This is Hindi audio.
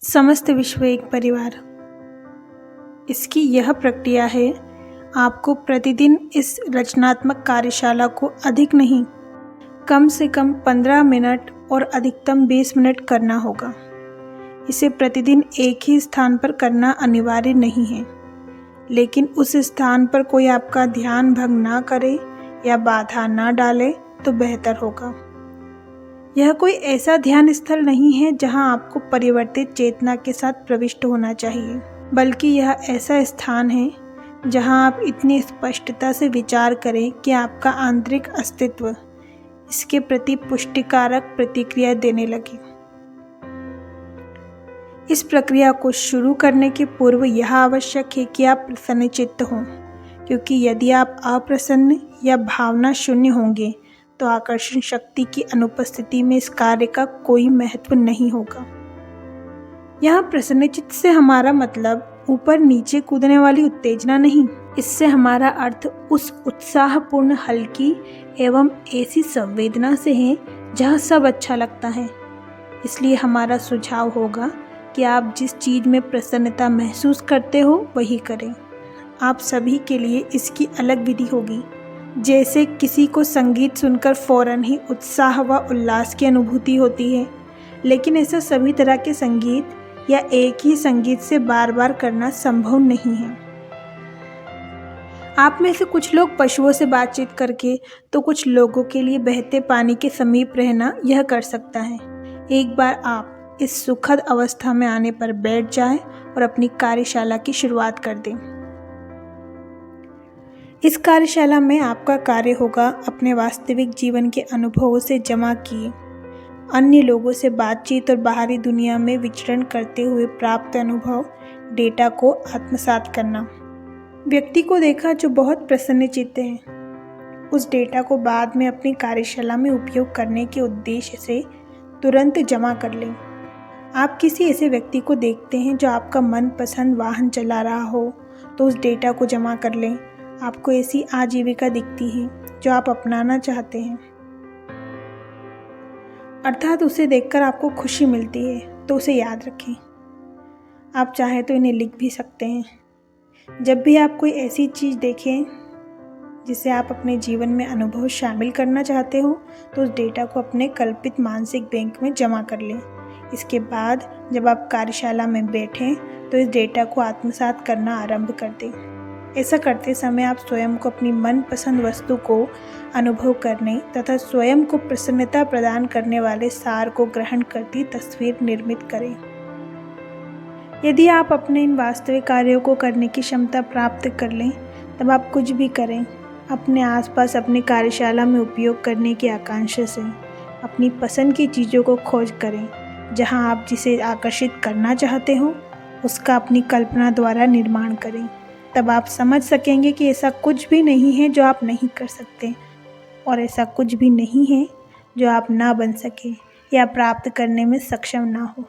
समस्त विश्व एक परिवार। इसकी यह प्रक्रिया है, आपको प्रतिदिन इस रचनात्मक कार्यशाला को अधिक नहीं, कम से कम 15 मिनट और अधिकतम 20 मिनट करना होगा। इसे प्रतिदिन एक ही स्थान पर करना अनिवार्य नहीं है, लेकिन उस स्थान पर कोई आपका ध्यान भंग ना करे या बाधा ना डाले तो बेहतर होगा। यह कोई ऐसा ध्यान स्थल नहीं है जहां आपको परिवर्तित चेतना के साथ प्रविष्ट होना चाहिए, बल्कि यह ऐसा स्थान है जहां आप इतनी स्पष्टता से विचार करें कि आपका आंतरिक अस्तित्व इसके प्रति पुष्टिकारक प्रतिक्रिया देने लगे। इस प्रक्रिया को शुरू करने के पूर्व यह आवश्यक है कि आप प्रसन्नचित्त हों, क्योंकि यदि आप अप्रसन्न या भावना शून्य होंगे तो आकर्षण शक्ति की अनुपस्थिति में इस कार्य का कोई महत्व नहीं होगा। यहाँ प्रसन्नचित्त से हमारा मतलब ऊपर नीचे कूदने वाली उत्तेजना नहीं, इससे हमारा अर्थ उस उत्साहपूर्ण हल्की एवं ऐसी संवेदना से है जहाँ सब अच्छा लगता है। इसलिए हमारा सुझाव होगा कि आप जिस चीज़ में प्रसन्नता महसूस करते हो वही करें। आप सभी के लिए इसकी अलग विधि होगी। जैसे किसी को संगीत सुनकर फौरन ही उत्साह व उल्लास की अनुभूति होती है, लेकिन ऐसा सभी तरह के संगीत या एक ही संगीत से बार बार करना संभव नहीं है। आप में से कुछ लोग पशुओं से बातचीत करके, तो कुछ लोगों के लिए बहते पानी के समीप रहना यह कर सकता है। एक बार आप इस सुखद अवस्था में आने पर बैठ जाएं और अपनी कार्यशाला की शुरुआत कर दें। इस कार्यशाला में आपका कार्य होगा अपने वास्तविक जीवन के अनुभवों से जमा किए अन्य लोगों से बातचीत और बाहरी दुनिया में विचरण करते हुए प्राप्त अनुभव डेटा को आत्मसात करना। व्यक्ति को देखा जो बहुत प्रसन्नचित्त है, उस डेटा को बाद में अपनी कार्यशाला में उपयोग करने के उद्देश्य से तुरंत जमा कर लें। आप किसी ऐसे व्यक्ति को देखते हैं जो आपका मनपसंद वाहन चला रहा हो, तो उस डेटा को जमा कर लें। आपको ऐसी आजीविका दिखती है जो आप अपनाना चाहते हैं, अर्थात उसे देखकर आपको खुशी मिलती है, तो उसे याद रखें। आप चाहें तो इन्हें लिख भी सकते हैं। जब भी आप कोई ऐसी चीज़ देखें जिसे आप अपने जीवन में अनुभव शामिल करना चाहते हो, तो उस डेटा को अपने कल्पित मानसिक बैंक में जमा कर लें। इसके बाद जब आप कार्यशाला में बैठें तो इस डेटा को आत्मसात करना आरंभ कर दें। ऐसा करते समय आप स्वयं को अपनी मनपसंद वस्तु को अनुभव करने तथा स्वयं को प्रसन्नता प्रदान करने वाले सार को ग्रहण करती तस्वीर निर्मित करें। यदि आप अपने इन वास्तविक कार्यों को करने की क्षमता प्राप्त कर लें, तब आप कुछ भी करें, अपने आसपास अपनी कार्यशाला में उपयोग करने की आकांक्षा से अपनी पसंद की चीज़ों को खोज करें। जहां आप जिसे आकर्षित करना चाहते हो उसका अपनी कल्पना द्वारा निर्माण करें। तब आप समझ सकेंगे कि ऐसा कुछ भी नहीं है जो आप नहीं कर सकते, और ऐसा कुछ भी नहीं है जो आप ना बन सके या प्राप्त करने में सक्षम ना हो।